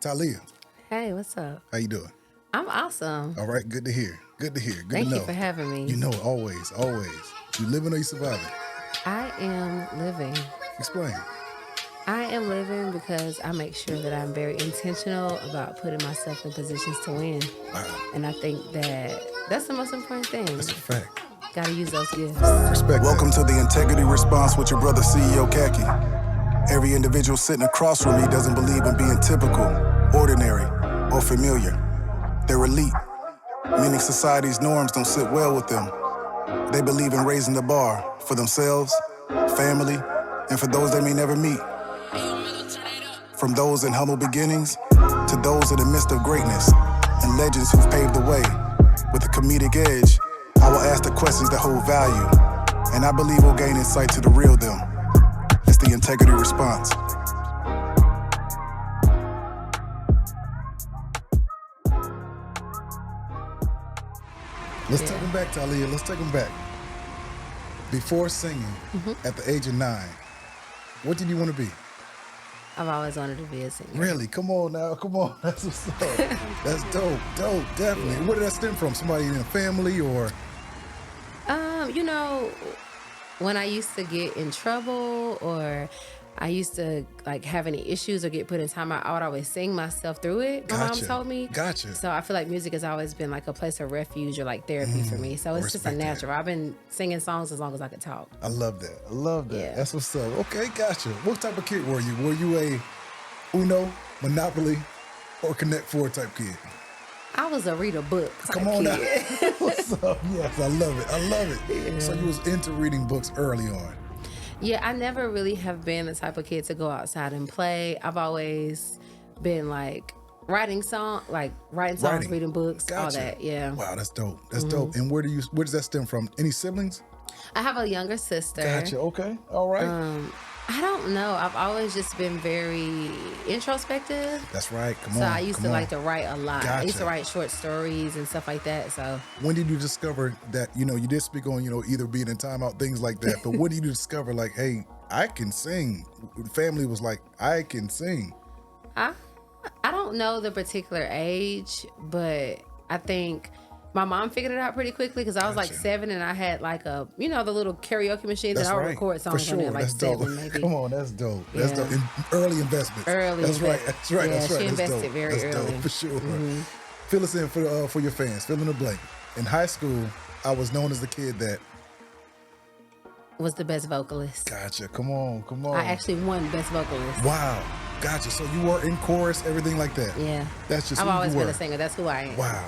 Tahleiah, Hey, what's up? how you doing? I'm awesome. All right, good to hear. Good to hear. Good Thank to know. you for having me. You know, always, always. You living or you surviving? I am living. Explain. I am living because I make sure that I'm very intentional about putting myself in positions to win. Wow, And I think that that's the most important thing. that's a fact. Got to use those gifts. Respect. Welcome to the Integrity Response with your brother CEO Khacki. Every individual sitting across from me doesn't believe in being typical, ordinary, or familiar. They're elite, meaning society's norms don't sit well with them. They believe in raising the bar for themselves, family, and for those they may never meet. From those in humble beginnings to those in the midst of greatness and legends who've paved the way. With a comedic edge, I will ask the questions that hold value, and I believe we'll gain insight to the real them. It's the Integrity Response. Let's take them back, Tahleiah. Let's take them back. Before singing, at the age of 9, what did you want to be? I've always wanted to be a singer. Really? Come on now. Come on. That's what's up. That's dope. Dope. Definitely. Yeah. Where did that stem from? Somebody in a family or? You know, when I used to get in trouble or I used to like have any issues or get put in timeout, I would always sing myself through it. My mom Gotcha. told me. Gotcha. So I feel like music has always been like a place of refuge or like therapy for me. So it's just a respect that. natural. I've been singing songs as long as I could talk. I love that. I love that. Yeah. That's what's up. Okay, gotcha. What type of kid were you? Were you a Uno, Monopoly, or Connect Four type kid? I was a read a book type Come on now. kid. What's up? Yes, I love it. I love it. Yeah. So you was into reading books early on. Yeah, I never really have been the type of kid to go outside and play. I've always been like writing songs, reading books, all Gotcha. that. Yeah. Wow, that's dope. That's dope. And where does that stem from? Any siblings? I have a younger sister. Gotcha. Okay. All right. I don't know. I've always just been very introspective. That's right. Come So on. I used come to on. like to write a lot. I used to Gotcha. write short stories and stuff like that. So When did you discover that, you did speak on, either being in timeout, things like that, but when did you discover like, hey, I can sing? Family was like, I can sing. I don't know the particular age, but I think my mom figured it out pretty quickly because I was like Gotcha. 7 and I had like the little karaoke machine That's that I would right. record For songs sure. on there like That's dope. 7 maybe. Come on, that's dope. That's Yeah. dope. Early investments. Early That's right. invest- That's right. yeah, That's right. she That's invested dope. very That's early. Mm-hmm. dope for sure. Fill us in for your fans. Fill in the blank. In high school, I was known as the kid that. Was the best vocalist. Gotcha. Come on. Come on. I actually won best vocalist. Wow. Gotcha. So you were in chorus, everything like that. Yeah. That's just I've who always you been were. a singer. That's who I am. Wow.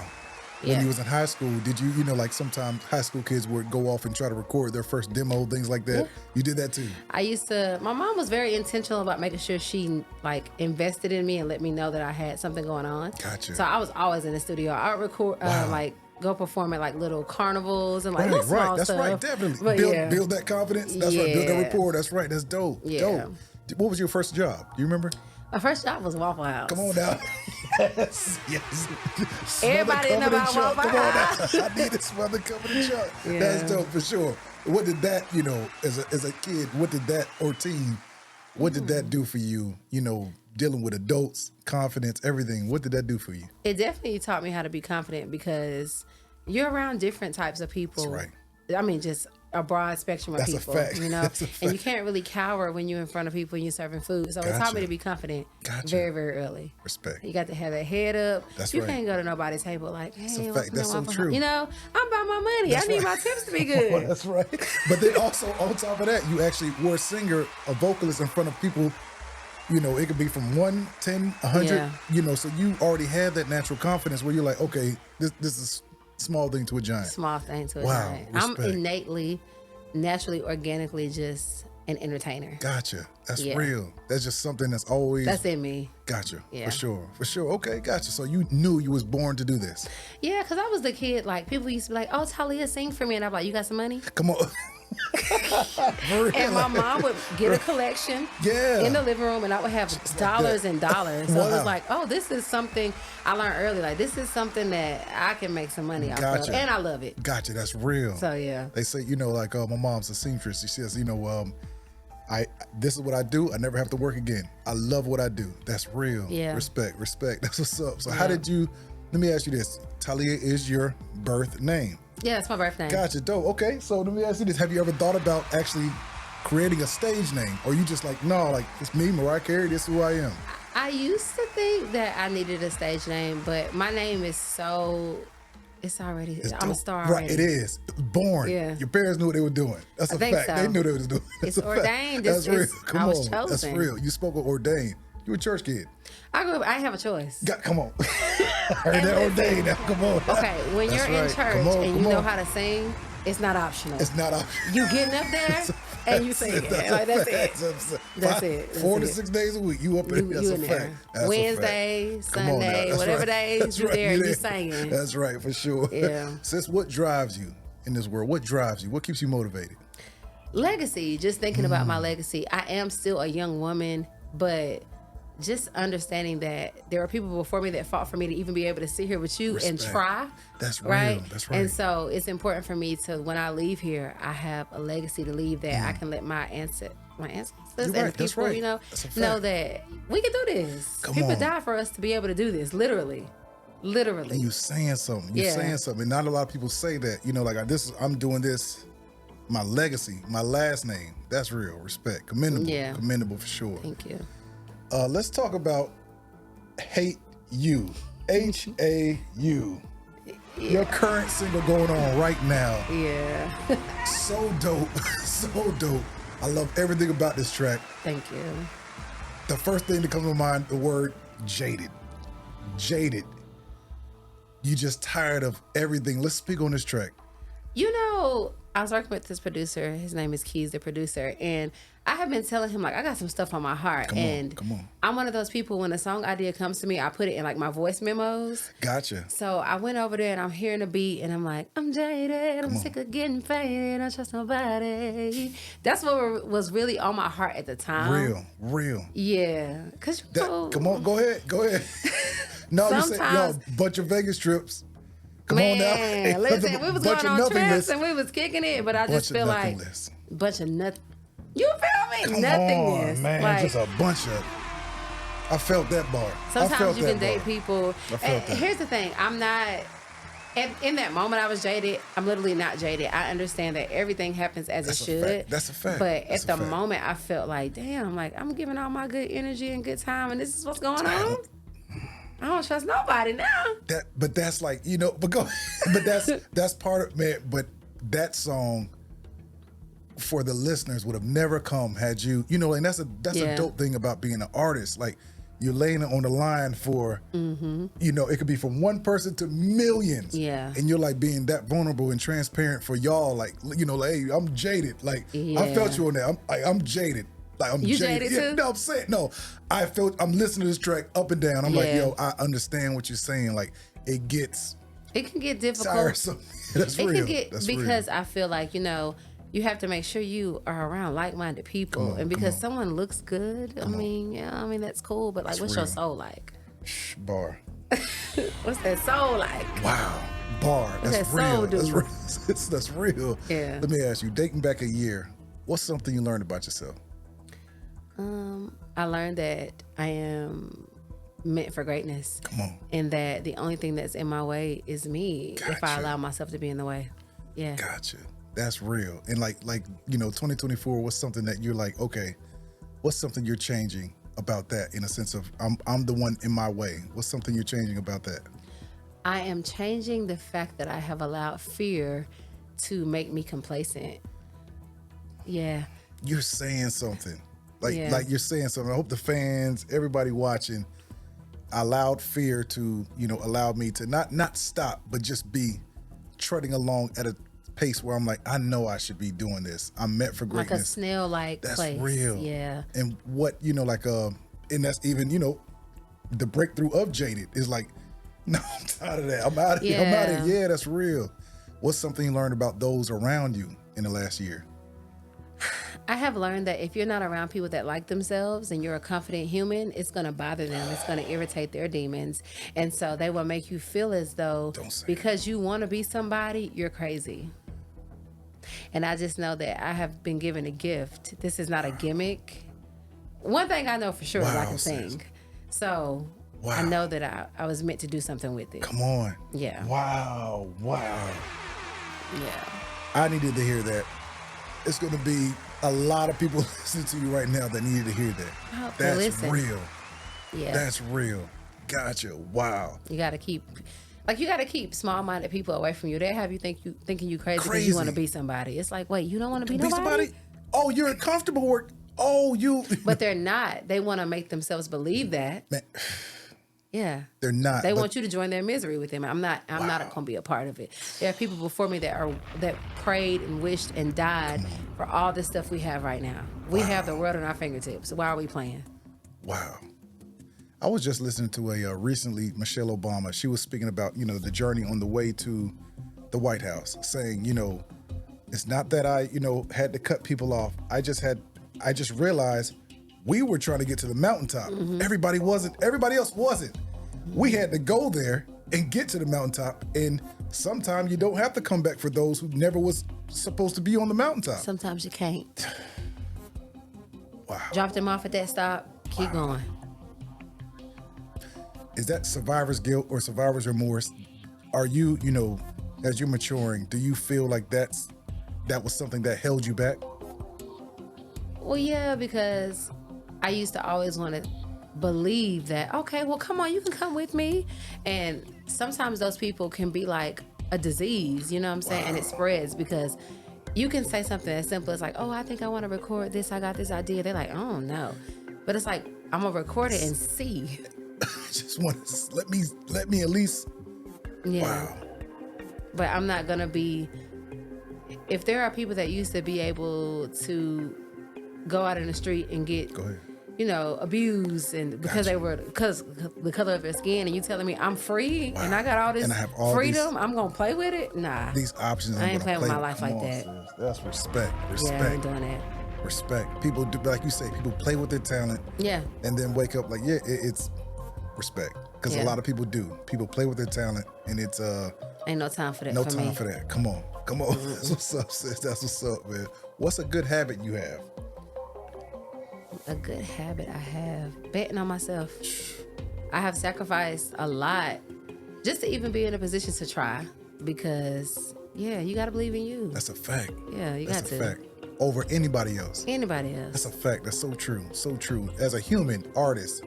When Yeah. you was in high school, did you, like sometimes high school kids would go off and try to record their first demo, things like that? Yeah. You did that too? My mom was very intentional about making sure she like invested in me and let me know that I had something going on. Gotcha. So I was always in the studio. I would record, Wow. go perform at like little carnivals and like Right, little small right. That's stuff. right. Definitely. But Build that confidence. That's right. Build that Yeah. rapport. That's right. That's dope. Yeah. Dope. What was your first job? Do you remember? My first job was Waffle House. Come on now. Yes. Yes. Everybody Smother know about covered in chalk. Waffle Come on House. now. I need a smother covered in chalk. Yeah. That's dope for sure. What did that, as a kid, what did that, or teen, what did that do for you, dealing with adults, confidence, everything? What did that do for you? It definitely taught me how to be confident because you're around different types of people. That's right. I mean, just a broad spectrum of That's a people. fact. You know, That's a and you fact. can't really cower when you're in front of people and you're serving food. So it taught Gotcha. me to be confident Gotcha. very, very early. Respect. You got to have that head up. That's you right. can't go to nobody's table like, a hey, fact. what's That's so Waffle House? true. I'm about my money. That's I need right. my tips to be Well, good. that's right. But then also, on top of that, you actually were a singer, a vocalist in front of people. It could be from 1, 10, 100. Yeah. So you already had that natural confidence where you're like, okay, this is a small thing to a giant. Small thing to a Wow, giant. I'm respect. innately, naturally, organically just an entertainer. Gotcha. That's Yeah. real. That's just something that's always. That's in me. Gotcha. Yeah. For sure. For sure. Okay, gotcha. So you knew you was born to do this. Yeah, because I was the kid, like, people used to be like, oh, Tahleiah, sing for me. And I'm like, you got some money? Come on. For real. And my mom would get a collection Yeah. in the living room, and I would have like dollars that. and dollars. So it Wow. was like, oh, this is something I learned early. Like, this is something that I can make some money off of. Gotcha. And I love it. Gotcha. That's real. So, yeah. They say, my mom's a seamstress. She says, this is what I do. I never have to work again. I love what I do. That's real. Yeah. Respect. That's what's up. So how did you, let me ask you this. Tahleiah is your birth name. Yeah, it's my birth name. Gotcha, dope. Okay, so let me ask you this. Have you ever thought about actually creating a stage name? Or you just like, no, like, it's me, Mariah Carey, this is who I am? I used to think that I needed a stage name, but my name is I'm a star already. Right, it is. Born. Yeah. Your parents knew what they were doing. That's a fact. So. They knew what they was doing. It's ordained. That's real. I was chosen. That's real. You spoke of ordained. You a church kid. I grew up, I didn't have a choice. Come on. I heard that ordained now. Come on. Okay, when That's you're in right. church and you know how to sing, it's not optional. It's not optional. You getting up there and you singing. That's it. 4 to 6 days a week. You up in there. That's a fact. That's Wednesday, Sunday, whatever days you're there, you singing. That's right, for sure. Yeah. Sis, what drives you in this world? What drives you? What keeps you motivated? Legacy. Just thinking about my legacy. I am still a young woman, but just understanding that there are people before me that fought for me to even be able to sit here with you and try. That's real. Right? That's right. And so it's important for me to, when I leave here, I have a legacy to leave that I can let my ancestors and right. people, Right. you know that we can do this. Come People on. die for us to be able to do this, literally. And you saying something. You're saying something. Not a lot of people say that. You know, like I'm doing this. My legacy, my last name. That's real. Respect. Commendable. Yeah. Commendable for sure. Thank you. Let's talk about Hate You. H-A-U. Your current single going on right now. Yeah. So dope. So dope. I love everything about this track. Thank you. The first thing that comes to mind, the word jaded. Jaded. You just tired of everything. Let's speak on this track. You know, I was working with this producer. His name is Keys, the producer, and I have been telling him, like, I got some stuff on my heart. Come on. I'm one of those people, when a song idea comes to me, I put it in, like, my voice memos. Gotcha. So I went over there, and I'm hearing the beat, and I'm like, I'm jaded. I'm sick of getting faded. I don't trust nobody. That's what was really on my heart at the time. Real. Yeah. Because, you know, come on, go ahead. No, you said, yo, bunch of Vegas trips. Come on now. Listen, we was going on trips and we was kicking it, but I just feel like bunch of nothing. You feel me? Nothingness. On, man, like, just a bunch of. I felt that bar. Sometimes you can date people. I felt that. Here's the thing: I'm not. In that moment, I was jaded. I'm literally not jaded. I understand that everything happens as it should. That's a fact. But at the moment, I felt like, damn, like I'm giving all my good energy and good time, and this is what's going on. I don't trust nobody now. But that's like, you know, but that's part of, man, but that song for the listeners would have never come had you know, and that's a dope thing about being an artist. Like, you're laying it on the line for, you know, it could be from one person to millions. Yeah. And you're like being that vulnerable and transparent for y'all. Like, you know, like, hey, I'm jaded. Like, I felt you on that. I'm jaded. Like, I'm jaded too? No, I'm saying, no. I'm listening to this track up and down. I'm like, yo, I understand what you're saying. Like, it can get difficult. Tiresome. That's real. Because I feel like, you know, you have to make sure you are around like-minded people. And because someone looks good, I mean, that's cool. But like, what's your soul like? Bar. What's that soul like? Wow. Bar. That's real. That's real. Yeah. Let me ask you, dating back a year, what's something you learned about yourself? I learned that I am meant for greatness. Come on. And that the only thing that's in my way is me if I allow myself to be in the way. Yeah. Gotcha. That's real. And like, you know, 2024 was something that you're like, okay, what's something you're changing about that, in a sense of I'm the one in my way? What's something you're changing about that? I am changing the fact that I have allowed fear to make me complacent. Yeah. You're saying something. Like you're saying something. I hope the fans, everybody watching, allowed fear to, you know, allow me to not stop, but just be treading along at a pace where I'm like, I know I should be doing this. I'm meant for greatness. Like a snail-like That's place. real. Yeah. And what, you know, like, and that's even, you know, the breakthrough of Jaded is like, no, I'm tired of that. I'm out of here. I'm out of here. Yeah, that's real. What's something you learned about those around you in the last year? I have learned that if you're not around people that like themselves and you're a confident human, it's going to bother them. It's going to irritate their demons. And so they will make you feel as though because you want to be somebody, you're crazy. And I just know that I have been given a gift. This is not a gimmick. One thing I know for sure is I can sing. So I know that I was meant to do something with it. Come on. Yeah. Wow. Yeah. I needed to hear that. It's going to be a lot of people listening to you right now that needed to hear that. Oh, That's real. Yeah. That's real. Gotcha. Wow. You got to keep small-minded people away from you. They have you thinking you crazy because you want to be somebody. It's like, wait, you don't want to be nobody? Oh, you're comfortable work. Oh, you. But they're not. They want to make themselves believe that. Man. Yeah. They're not. They want you to join their misery with them. I'm not going to be a part of it. There are people before me that prayed and wished and died for all this stuff we have right now. We have the world in our fingertips. Why are we playing? Wow. I was just listening to recently Michelle Obama. She was speaking about, the journey on the way to the White House, saying, it's not that I, had to cut people off. I just realized we were trying to get to the mountaintop. Mm-hmm. Everybody else wasn't. We had to go there and get to the mountaintop. And sometimes you don't have to come back for those who never was supposed to be on the mountaintop. Sometimes you can't. Wow. Drop them off at that stop. Keep going. Is that survivor's guilt or survivor's remorse? Are you, as you're maturing, do you feel like that was something that held you back? Well, yeah, because I used to always want to believe that, okay, well, come on, you can come with me. And sometimes those people can be like a disease, you know what I'm saying? Wow. And it spreads because you can say something as simple as like, oh, I think I want to record this. I got this idea. They're like, oh, no. But it's like, I'm going to record it and see. Just want to let me at least. Yeah. Wow. But I'm not going to be, if there are people that used to be able to go out in the street and get, abused and because because the color of their skin, and you telling me I'm free and I got all this freedom, I'm gonna play with it? Nah. These options. I ain't playing with my life like that. Sis. That's respect. Respect. Yeah, I ain't doing that. Respect. People do, like you say, people play with their talent. Yeah. And then wake up like, it's respect. Because a lot of people do. People play with their talent, and it's ain't no time for that. No time for that. Come on. Mm-hmm. That's what's up, sis. That's what's up, man. What's a good habit you have? A good habit I have, betting on myself. I have sacrificed a lot just to even be in a position to try, because you got to believe in you. That's a fact. Yeah, you got to. That's a fact. Over anybody else. That's a fact. That's so true. So true. As a human artist,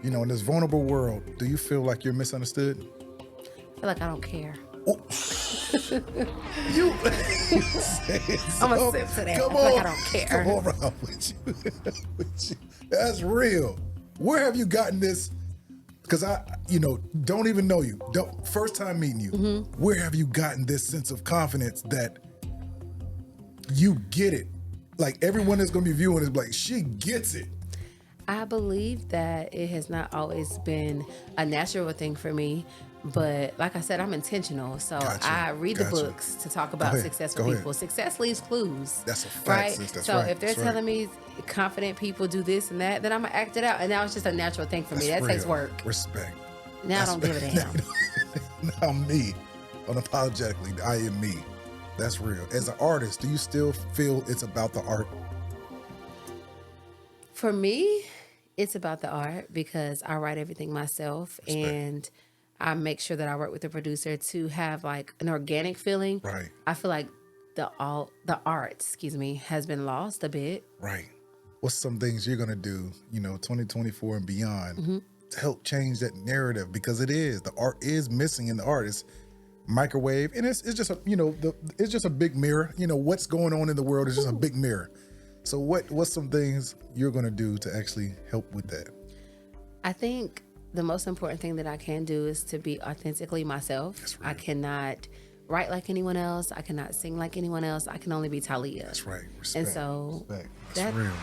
in this vulnerable world, do you feel like you're misunderstood? I feel like I don't care. Oh. you I'm a sip to that. Come I feel on. like I don't care. Come on, Rob, with you. That's real. Where have you gotten this? Because I, don't even know you. First time meeting you. Mm-hmm. Where have you gotten this sense of confidence that you get it? Like everyone that's going to be viewing is like, she gets it. I believe that it has not always been a natural thing for me. But like I said, I'm intentional. So I read the books to talk about successful people. Success leaves clues. That's a fact, right? sis. That's so right. if they're telling me confident people do this and that, then I'm going to act it out. And now it's just a natural thing for me. That takes work. Respect. Now I don't give a damn. Now me, unapologetically, I am me. That's real. As an artist, do you still feel it's about the art? For me, it's about the art because I write everything myself. Respect. And I make sure that I work with the producer to have like an organic feeling. Right. I feel like the art, has been lost a bit. Right. What's some things you're gonna do, 2024 and beyond, to help change that narrative? Because the art is missing in the art. It's microwave, and it's just it's just a big mirror. What's going on in the world is just a big mirror. So what's some things you're gonna do to actually help with that? I think the most important thing that I can do is to be authentically myself. I cannot write like anyone else. I cannot sing like anyone else. I can only be Tahleiah. That's right. Respect. And so that's real.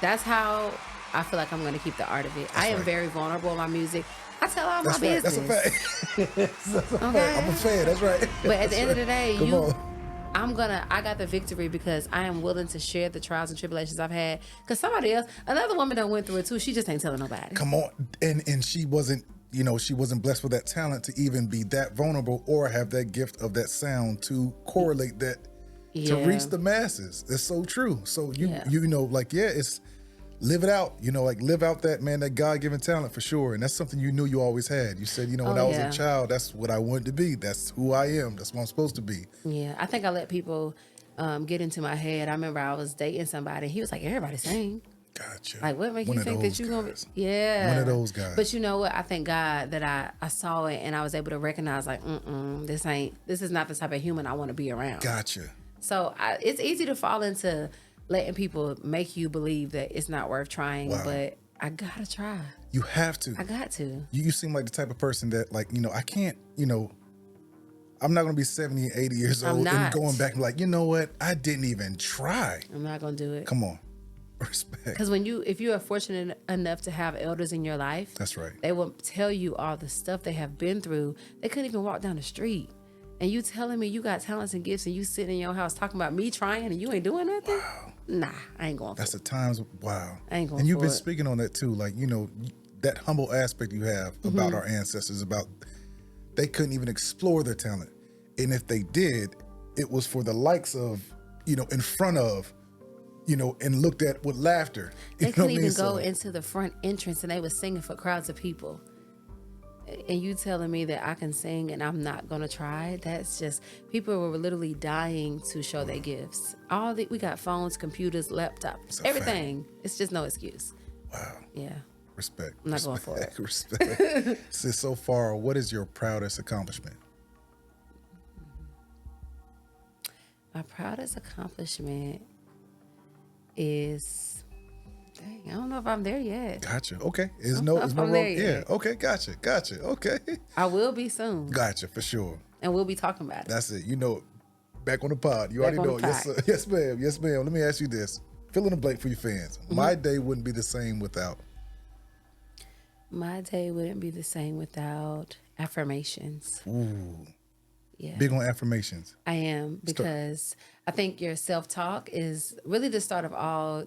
That's how I feel like I'm going to keep the art of it. I am very vulnerable in my music. I tell all my business. That's a fact. That's a fact. I'm a fan. That's right. But at the end of the day, I got the victory because I am willing to share the trials and tribulations I've had. Because another woman that went through it too, she just ain't telling nobody. Come on. And she wasn't, she wasn't blessed with that talent to even be that vulnerable or have that gift of that sound to correlate that to reach the masses. It's so true. So you know, like, it's live it out, you know, like live out that, man, that God-given talent for sure. And that's something you knew you always had. You said, you know, when I was a child, that's what I wanted to be. That's who I am. That's what I'm supposed to be. Yeah. I think I let people get into my head. I remember I was dating somebody and he was like, everybody sing. Gotcha. Like, what makes you think that you're going to be? Yeah. One of those guys. But you know what? I thank God that I saw it and I was able to recognize, like, this is not the type of human I want to be around. Gotcha. So it's easy to fall into letting people make you believe that it's not worth trying, but I gotta try. You have to. I got to. You seem like the type of person that, like, you know, I can't, you know, I'm not going to be 70, 80 years old and going back and like, you know what? I didn't even try. I'm not going to do it. Come on. Respect. Because if you are fortunate enough to have elders in your life, that's right. They will tell you all the stuff they have been through. They couldn't even walk down the street. And you telling me you got talents and gifts and you sitting in your house talking about me trying and you ain't doing nothing? Wow. Nah, I ain't going for it. That's the times, wow. I ain't going for it. And you've been speaking on that too. Like, you know, that humble aspect you have about our ancestors, about they couldn't even explore their talent. And if they did, it was for the likes of, you know, in front of, you know, and looked at with laughter. They couldn't even go into the front entrance and they were singing for crowds of people. And you telling me that I can sing and I'm not gonna try? That's just, people were literally dying to show their gifts. We got phones, computers, laptops, everything. It's just no excuse. Wow. Yeah. Respect. I'm not going for it. Respect. So far, what is your proudest accomplishment? My proudest accomplishment is, dang, I don't know if I'm there yet. Gotcha. Okay. It's no wrong. Yeah. Okay. Gotcha. Okay. I will be soon. Gotcha. For sure. And we'll be talking about it. That's it. You know, back on the pod. You already know. Yes, sir. Yes, ma'am. Yes, ma'am. Let me ask you this. Fill in the blank for your fans. My day wouldn't be the same without. My day wouldn't be the same without affirmations. Ooh. Yeah. Big on affirmations. I am, because I think your self-talk is really the start of all,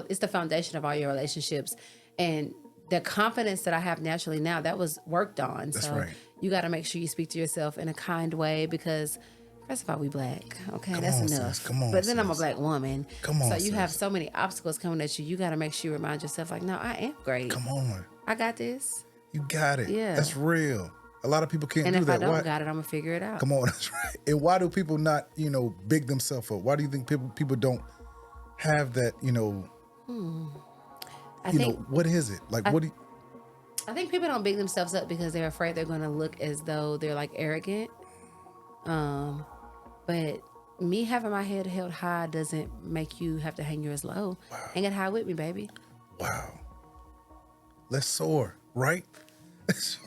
it's the foundation of all your relationships. And the confidence that I have naturally now, that was worked on. That's so right. You got to make sure you speak to yourself in a kind way, because first of all, we black. Okay, that's enough. Sis. Come on, but then I'm a black woman. Come on, so you have so many obstacles coming at you. You got to make sure you remind yourself, like, no, I am great. Come on. I got this. You got it. Yeah. That's real. A lot of people can't do that. And if I don't got it, I'm going to figure it out. Come on, that's right. And why do people not, you know, big themselves up? Why do you think people don't have that, you know, I think, what is it? Like, what do you... I think people don't big themselves up because they're afraid they're going to look as though they're like arrogant. But me having my head held high doesn't make you have to hang yours low. Wow. Hang it high with me, baby. Wow. Let's soar, right? It's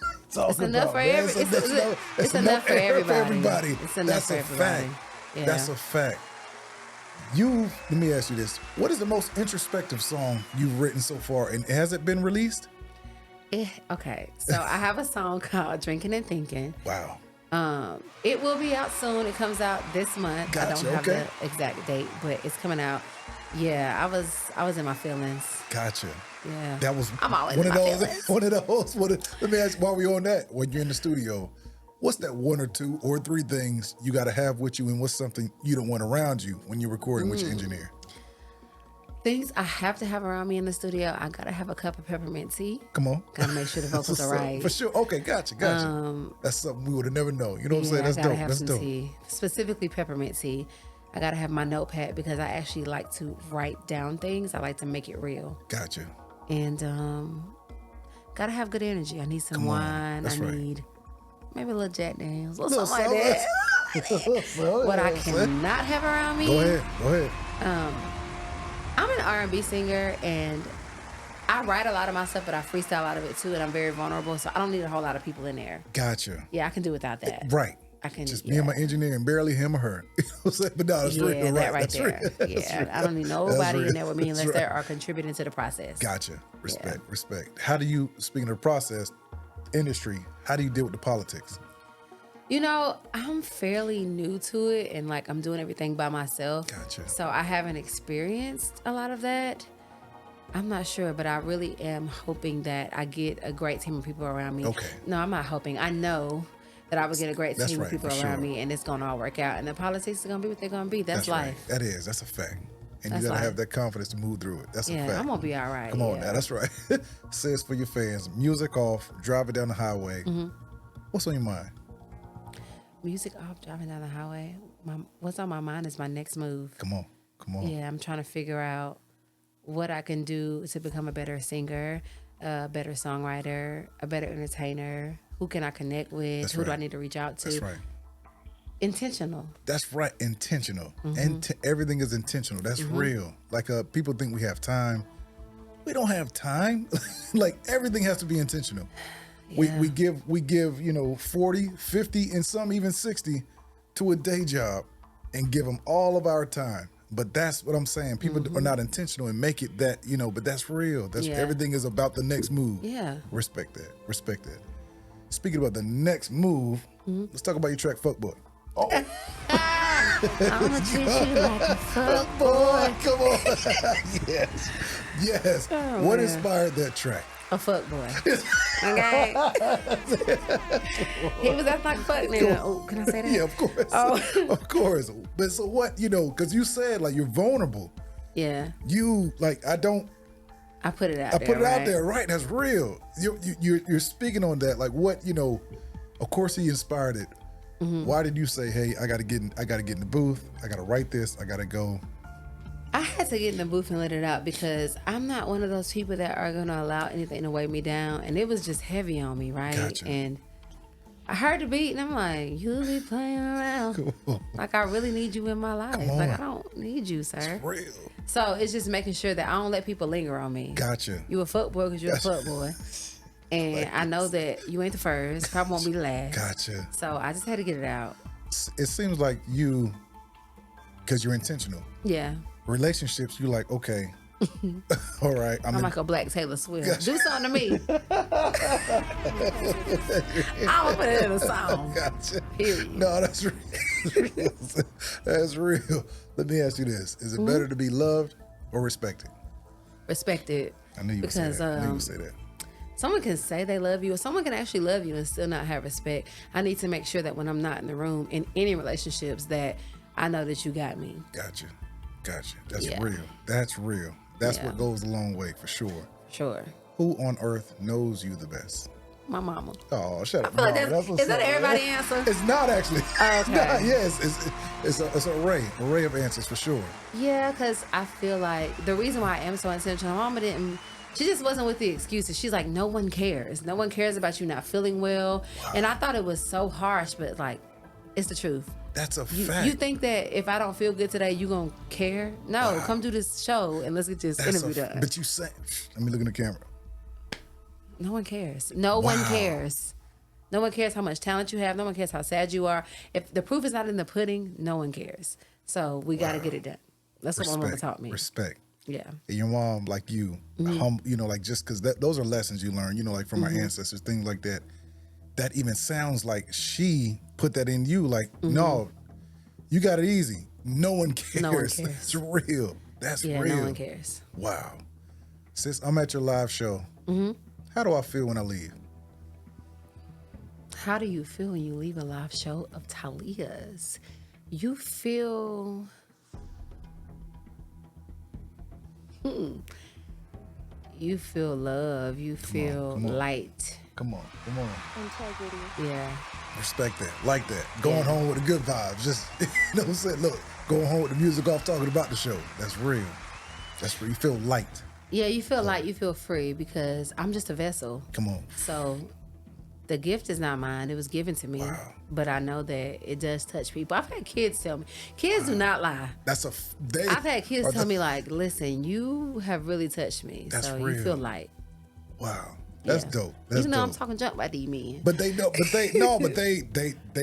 enough for everybody. It's enough for everybody. It's enough for everybody. Yeah. That's a fact. Let me ask you this. What is the most introspective song you've written so far, and has it been released? Okay, so I have a song called Drinkin Thinkin. Wow. It will be out soon. It comes out this month. Gotcha. I don't have the exact date, but it's coming out. Yeah, I was in my feelings. Gotcha. Yeah. That was I'm always in my feelings. One of those. Let me ask, while we're on that, when you're in the studio, what's that one or two or three things you got to have with you, and what's something you don't want around you when you're recording with your engineer? Things I have to have around me in the studio. I gotta have a cup of peppermint tea. Come on. Gotta make sure the vocals are right. For sure. Okay, gotcha. That's something we would have never known. You know what I'm saying? That's dope. Have That's some dope. Tea, specifically peppermint tea. I gotta have my notepad because I actually like to write down things. I like to make it real. Gotcha. And gotta have good energy. I need some wine. That's right. Need maybe a little Jack Daniels or something like that. What I cannot have around me. Go ahead. I'm an R&B singer, and I write a lot of my stuff, but I freestyle a lot of it too, and I'm very vulnerable, so I don't need a whole lot of people in there. Gotcha. Yeah, I can do without that. Right. I can just me and my engineer, and barely him or her. You know what I'm saying? But no, that's real. That right that's there. Real. Yeah, I don't need nobody in there with me unless they are contributing to the process. Gotcha. Respect. How do you, speaking of the process, industry, how do you deal with the politics? You know, I'm fairly new to it, and like I'm doing everything by myself. Gotcha. So I haven't experienced a lot of that. I'm not sure, but I really am hoping that I get a great team of people around me. Okay. No, I'm not hoping. I know that I would get a great team of people around me, and it's gonna all work out. And the politics are gonna be what they're gonna be. That's life. Right. That is. That's a fact. And you gotta have that confidence to move through it. That's a fact. I'm gonna be all right. Come on now. That's right. Says for your fans, music off, driving down the highway. What's on your mind? Music off, driving down the highway. What's on my mind is my next move. Come on. Yeah, I'm trying to figure out what I can do to become a better singer, a better songwriter, a better entertainer. Who can I connect with? Who do I need to reach out to? That's right. Intentional. That's right. Intentional. And everything is intentional. That's real. Like people think we have time. We don't have time. Like everything has to be intentional. Yeah. We give 40, 50, and some even 60 to a day job and give them all of our time. But that's what I'm saying. People are not intentional and make it that, but that's real. That's everything is about the next move. Yeah. Respect that. Speaking about the next move, let's talk about your track Fuckboy. Oh. I'ma treat you like a fuckboy. Come on. Yes. Oh, what man. inspired that track? A fuckboy. Okay. He was acting like a fuck nigga. Oh, can I say that? Yeah, of course. Oh. Of course. But so what, because you said like you're vulnerable. Yeah. You I put it out there. I put it out there, right? That's real. You're speaking on that. Like what, of course he inspired it. Why did you say, hey, I gotta get in the booth, I gotta write this, I gotta go? I had to get in the booth and let it out because I'm not one of those people that are gonna allow anything to weigh me down. And it was just heavy on me, right? Gotcha. And I heard the beat and I'm like, you be playing around. Cool. Like I really need you in my life. Like I don't need you, sir. It's real. So it's just making sure that I don't let people linger on me. Gotcha. You a fuckboy because you're a fuckboy. And I know that you ain't the first, probably won't be the last. Gotcha. So I just had to get it out. It seems like because you're intentional. Yeah. Relationships, you're like, okay, all right. I'm like a black Taylor Swift. Gotcha. Do something to me. I'm gonna put it in a song. Gotcha. Period. No, that's real. That's real. Let me ask you this: is it better to be loved or respected? Respected. I knew you would say that. I knew you would say that. Someone can say they love you, or someone can actually love you and still not have respect. I need to make sure that when I'm not in the room in any relationships that I know that you got me. Gotcha. That's real. That's real. That's what goes a long way for sure. Sure. Who on earth knows you the best? My mama. Oh, shut up. I feel like is that everybody's answer? It's not actually. Okay. It's not. Yes, it's an array of answers for sure. Yeah, because I feel like the reason why I am so intentional, my mama she just wasn't with the excuses. She's like, no one cares. No one cares about you not feeling well. Wow. And I thought it was so harsh, but like, it's the truth. That's a fact. You think that if I don't feel good today, you gonna care? No, come do this show and let's get this interview done. But you say, let me look in the camera. No one cares. No one cares. No one cares how much talent you have. No one cares how sad you are. If the proof is not in the pudding, no one cares. So we got to get it done. That's what my mama taught me. Respect. Yeah. And your mom, like you, like just because those are lessons you learn, like from our ancestors, things like that. That even sounds like she put that in you. Like, no, you got it easy. No one cares. No one cares. That's real. That's real. No one cares. Wow. Sis, I'm at your live show. How do I feel when I leave? How do you feel when you leave a live show of Tahleiah's? You feel... You feel love. You feel light. Come on. Integrity. Yeah. Respect that. Like that. Going home with the good vibes. Just, you know what I'm saying? Look, going home with the music off, talking about the show. That's real. That's real. You feel light. Yeah, you feel light. You feel free because I'm just a vessel. Come on. So the gift is not mine. It was given to me. Wow. But I know that it does touch people. I've had kids tell me. Kids do not lie. I've had kids tell me like, listen, you have really touched me. That's so real. You feel light. Wow. That's dope. That's Even though dope. I'm talking junk about these men. But they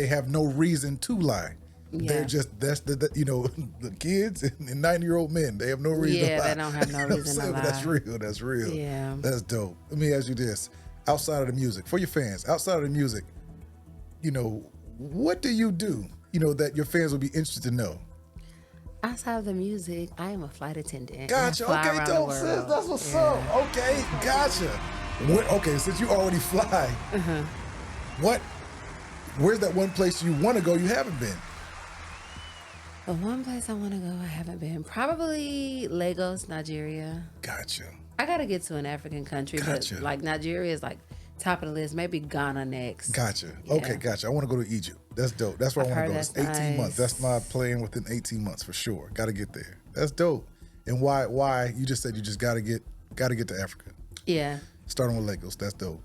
have no reason to lie. Yeah. They're just the kids and 90-year-old men. They have no reason to lie. Yeah, they don't have no reason to lie. That's real. That's real. Yeah. That's dope. Let me ask you this. Outside of the music, for your fans, outside of the music, what do you do, that your fans will be interested to know? Outside of the music, I am a flight attendant. Gotcha. Okay, dope, sis. That's what's up. Okay, gotcha. Okay, since you already fly, where's that one place you want to go you haven't been? The one place I want to go I haven't been, probably Lagos, Nigeria. Gotcha. I got to get to an African country, Gotcha. but like Nigeria is like top of the list. Maybe Ghana next. Gotcha. Yeah. Okay, gotcha. I want to go to Egypt. That's dope. That's where I want to go. It's 18 nice. months. That's my plan within 18 months for sure. Got to get there. That's dope. And why? You just said you just got to get to Africa. Yeah. Starting with Lagos. That's dope.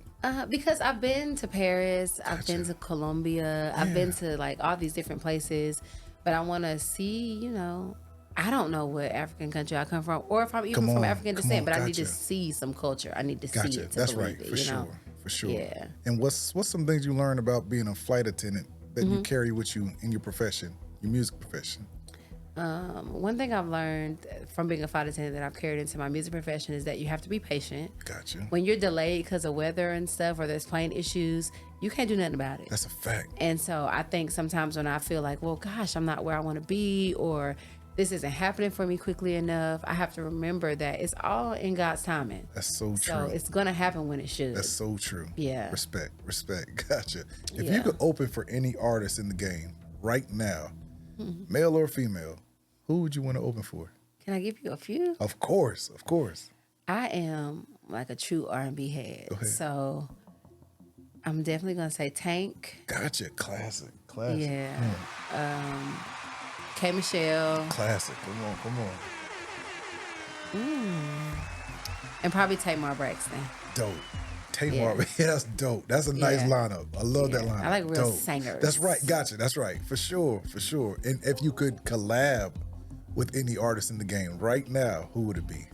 Because I've been to Paris, I've been to Colombia, I've been to like all these different places, but I want to see, I don't know what African country I come from, or if I'm even from African descent, but I need to see some culture. I need to see it to That's believe right, it, for sure, for sure. Yeah. And what's some things you learned about being a flight attendant that you carry with you in your profession, your music profession? One thing I've learned from being a flight attendant that I've carried into my music profession is that you have to be patient. Gotcha. When you're delayed because of weather and stuff, or there's plane issues, you can't do nothing about it. That's a fact. And so I think sometimes when I feel like, well, gosh, I'm not where I want to be, or this isn't happening for me quickly enough, I have to remember that it's all in God's timing. That's so true. So it's going to happen when it should. That's so true. Yeah. Respect. Gotcha. If you could open for any artist in the game right now, male or female, who would you want to open for? Can I give you a few? Of course. I am like a true R&B head. Go ahead. So I'm definitely going to say Tank. Gotcha. Classic. Yeah. K. Michelle. Classic. Come on. And probably Tamar Braxton. Dope. Tamar, that's dope. That's a nice lineup. I love that lineup. I like real dope. singers. That's right. Gotcha. That's right. For sure. And if you could collab with any artist in the game right now, who would it be?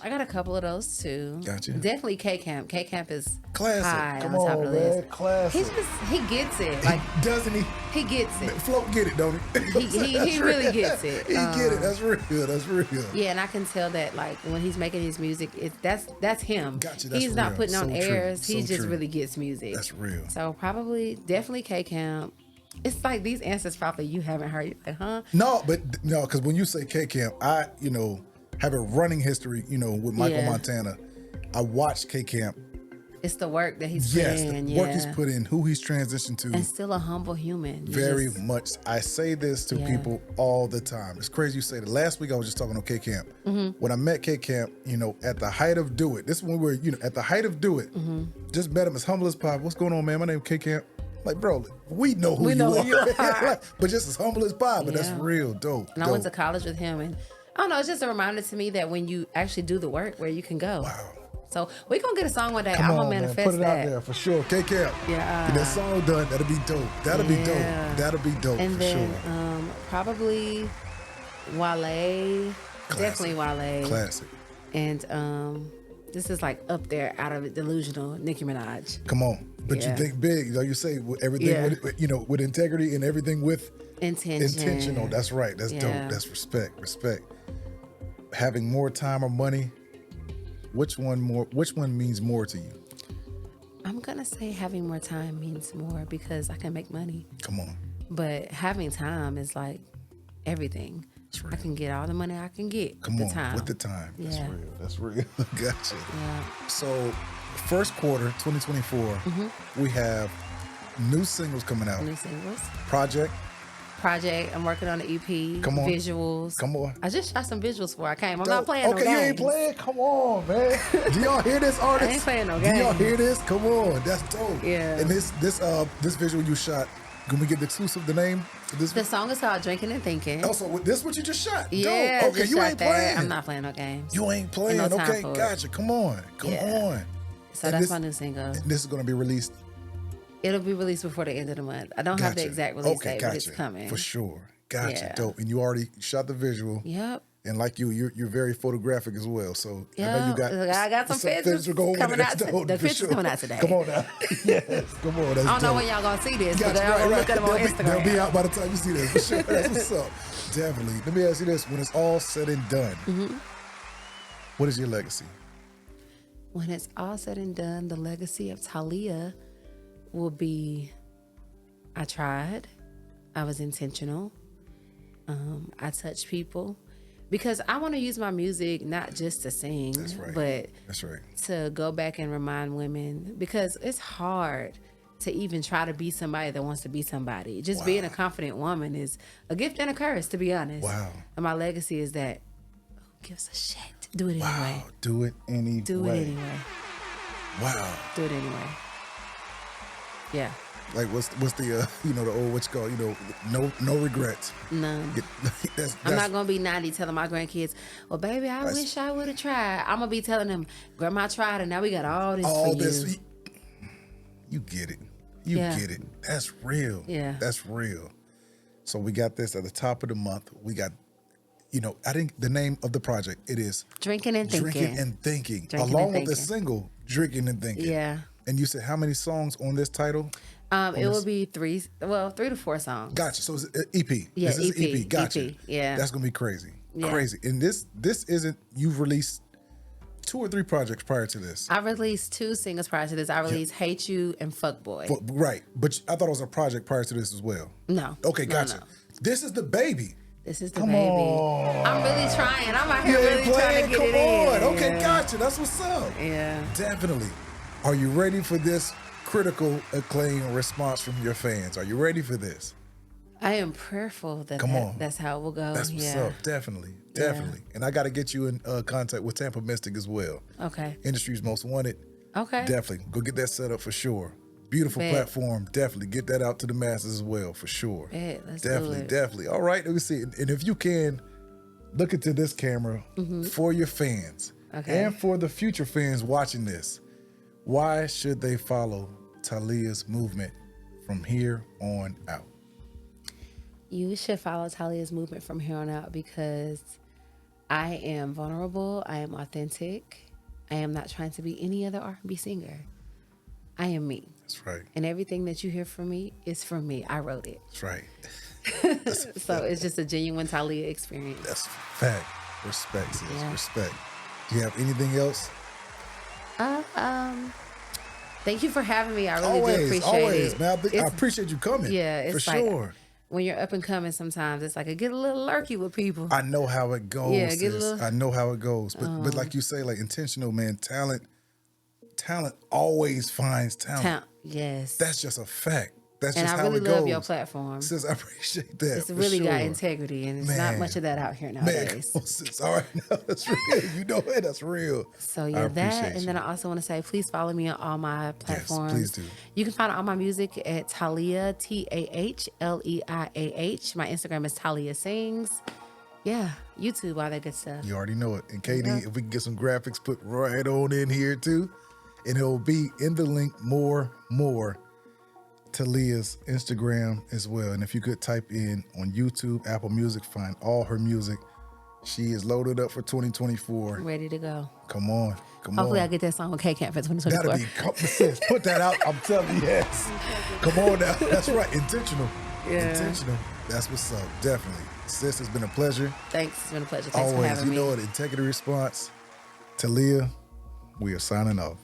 I got a couple of those too. Gotcha. Definitely K-Camp. K-Camp is Classic. high Come on top on, of the man. list. Classic. He gets it. Like, doesn't he? he gets it. Float get it, don't he? He really gets it. He get it. That's real. Yeah, and I can tell that like when he's making his music, that's him. Gotcha, that's he's not real. putting on So airs. true. He So just true. really gets music. That's real. So definitely K-Camp. It's like these answers probably you haven't heard. You're like, huh? No, because when you say K-Camp, I, have a running history, with Michael Montana. I watched K-Camp. It's the work that he's Yes, put in. the work he's put in, who he's transitioned to. And still a humble human. Very much. I say this to people all the time. It's crazy you say that. Last week I was just talking to K-Camp. When I met K-Camp, at the height of Do It. This is when we were, at the height of Do It. Just met him as humble as pop. What's going on, man? My name is K-Camp. Like, bro, we know who you are. But just as humble as pop. But that's real dope. And I went to college with him, and I don't know, it's just a reminder to me that when you actually do the work, where you can go. Wow. So we're going to get a song one day. Come I'm on, going to man. manifest Put it that. out there for sure. K-Camp. Yeah. Get that song done. That'll be dope. That'll be dope And for then sure. probably Wale. Classic. Definitely Wale. Classic. And this is like up there, out of it, delusional, Nicki Minaj. Come on. But you think big. You say everything with integrity and everything with intentional. That's right. That's dope. That's respect. Having more time or money, which one means more to you? I'm going to say having more time means more because I can make money. Come on. But having time is like everything. That's real. I can get all the money I can get. Come with on, the time. with the time. That's Yeah. real. That's real. Gotcha. Yeah. So, first quarter 2024, we have new singles coming out. New singles. Project. I'm working on the EP. Come on. Visuals. Come on. I just shot some visuals before I came. I'm not playing no Okay, games. you ain't playing? Come on, man. Do y'all hear this, artist? I ain't playing no Do y'all games. hear this? Come on. That's dope. Yeah. And this visual you shot, can we get the exclusive, the name for this? The song is called Drinkin Thinkin. Also, this what you just shot? Yeah. Dope. Okay, just you shot ain't that. playing. I'm not playing no games. You ain't playing. Ain't no time Okay, for it. gotcha. Come on. Come on. So And that's my new single. This is going to be released. It'll be released before the end of the month. I don't have the exact release date, but it's coming. For sure. Gotcha. Yeah. Dope. And you already shot the visual. Yep. And like you're very photographic as well. So I know you got. I got some pictures going coming with it. out. That's dope, The for pictures sure. coming out today. Come on now. Yes. Come on. That's I don't know dope. when y'all gonna see this, Gotcha, but I'll look at them on They'll Instagram. be out by the time you see this. For sure. That's what's up. Definitely. Let me ask you this: when it's all said and done, what is your legacy? When it's all said and done, the legacy of Tahleiah will be: I tried, I was intentional, I touched people, because I want to use my music not just to sing, That's right. but That's right. to go back and remind women, because it's hard to even try to be somebody that wants to be somebody. Just being a confident woman is a gift and a curse, to be honest. Wow. And my legacy is that who gives a shit? Do it anyway. Do it anyway. Do it anyway. Wow. Do it anyway. Yeah. Like what's the the old what's called, no regrets. None. That's I'm not gonna be 90 telling my grandkids, well, baby, I wish I would have tried. I'm gonna be telling them, Grandma tried, and now we got all this for you. You get it. You get it. That's real. Yeah. That's real. So we got this at the top of the month. We got, I think the name of the project, it is Drinkin and Thinkin. Drinkin and Thinking. Drinkin' along and with the Thinkin'. single, Drinkin and Thinking. Yeah. And you said how many songs on this title? It will be 3 to 4 songs. Gotcha. So it's an EP. Yeah, This is EP. EP. Gotcha. EP, yeah. That's gonna be crazy. Yeah. Crazy. And this isn't, you've released 2 or 3 projects prior to this. I released 2 singles prior to this. I released Hate You and Fuckboy. Right. But I thought it was a project prior to this as well. No. Okay, No, gotcha. no. This is the baby. This is the Come baby. on. I'm really trying. I'm out here You really ain't trying to playing? get it Come in. on. Okay, Yeah. gotcha. That's what's up. Yeah. Definitely. Are you ready for this critical acclaim response from your fans? Are you ready for this? I am prayerful that, Come on. that's how it will go. That's what's up. Definitely. And I got to get you in contact with Tampa Mystic as well. Okay. Industry's Most Wanted. Okay. Definitely. Go get that set up for sure. Beautiful Bet. platform. Definitely get that out to the masses as well for sure. Bet. Let's do Definitely, it. definitely. All right, let me see. And if you can, look into this camera for your fans Okay. and for the future fans watching this. Why should they follow Tahleiah's movement from here on out? You should follow Tahleiah's movement from here on out because I am vulnerable. I am authentic. I am not trying to be any other R&B singer. I am me. That's right. And everything that you hear from me is from me. I wrote it. That's right. So it's just a genuine Tahleiah experience. That's fact. Respect, sis. Yeah. Respect. Do you have anything else? Thank you for having me. I really do appreciate it. Man. I appreciate you coming. Yeah, it's for like, sure. When you're up and coming, sometimes it's like I get a little lurky with people. I know how it goes. Yeah, sis. get a little- I know how it goes. But like you say, like intentional, man. Talent always finds talent. Yes. That's just a fact. That's and just I how really it goes. love your platform. Sis, I appreciate that. It's for really sure. got integrity, and it's not much of that out here Man, nowadays. come on, sis. All right, no, that's real. You know it. That's real. So I yeah, that, appreciate and you. then I also want to say, please follow me on all my platforms. please do. You can find all my music at Tahleiah, TAHLEIAH. My Instagram is Tahleiah Sings. Yeah, YouTube, all that good stuff. You already know it. And Katie, if we can get some graphics put right on in here too, and it'll be in the link more Tahleiah's Instagram as well. And if you could type in on YouTube, Apple Music, find all her music. She is loaded up for 2024. Ready to go. Come on. Hopefully I get that song on K-Camp for 2024. That'll be sis. Put that out. I'm telling you, yes. Come on now. That's right. Intentional. Yeah. Intentional. That's what's up. Definitely. Sis, it's been a pleasure. Thanks. It's been a pleasure. Thanks for Always. having You me. know it. Integrity response. Tahleiah, we are signing off.